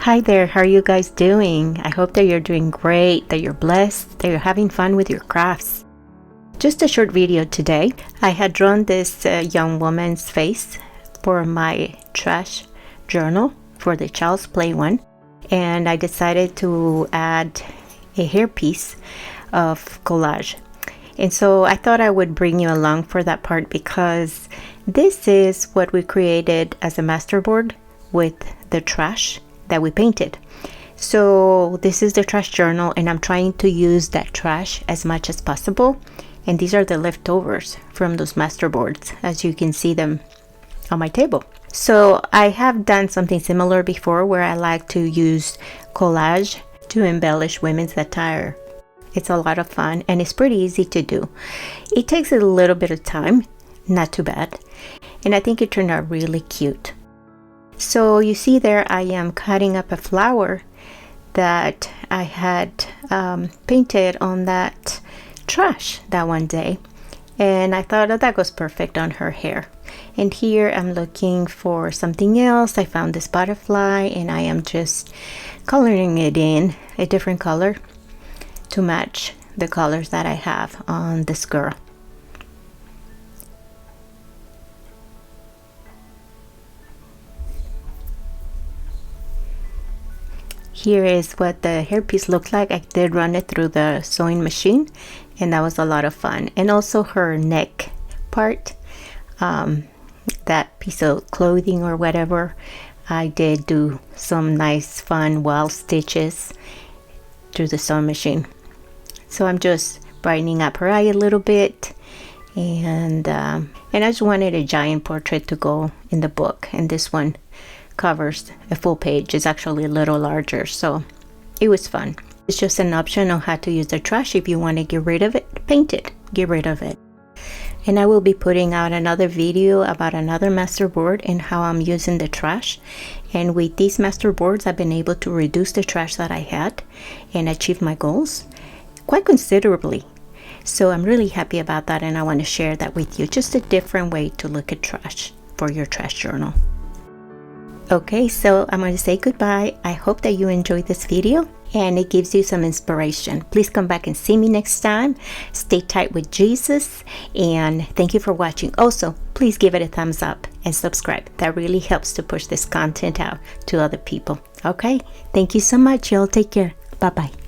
Hi there, how are you guys doing? I hope that you're doing great, that you're blessed, that you're having fun with your crafts. Just a short video today. I had drawn this young woman's face for my trash journal, for the Child's Play one, and I decided to add a hairpiece of collage. And so I thought I would bring you along for that part because this is what we created as a masterboard with the trash that we painted. So this is the trash journal, and I'm trying to use that trash as much as possible. And these are the leftovers from those masterboards, as you can see them on my table. So I have done something similar before where I like to use collage to embellish women's attire. It's a lot of fun and it's pretty easy to do. It takes a little bit of time, not too bad. And I think it turned out really cute. So you see there, I am cutting up a flower that I had painted on that trash that one day. And I thought that goes perfect on her hair. And here I'm looking for something else. I found this butterfly and I am just coloring it in a different color to match the colors that I have on this girl. Here is what the hairpiece looked like. I did run it through the sewing machine and that was a lot of fun. And also her neck part, that piece of clothing or whatever, I did do some nice fun wild stitches through the sewing machine. So I'm just brightening up her eye a little bit, and I just wanted a giant portrait to go in the book, and this one covers a full page. It's actually a little larger, so it was fun. It's just an option on how to use the trash. If you want to get rid of it, paint it, get rid of it. And I will be putting out another video about another masterboard and how I'm using the trash. And with these masterboards, I've been able to reduce the trash that I had and achieve my goals quite considerably. So I'm really happy about that, and I want to share that with you. Just a different way to look at trash for your trash journal. Okay, so I'm going to say goodbye. I hope that you enjoyed this video and it gives you some inspiration. Please come back and see me next time. Stay tight with Jesus, and thank you for watching. Also, please give it a thumbs up and subscribe. That really helps to push this content out to other people. Okay, thank you so much. Y'all take care. Bye-bye.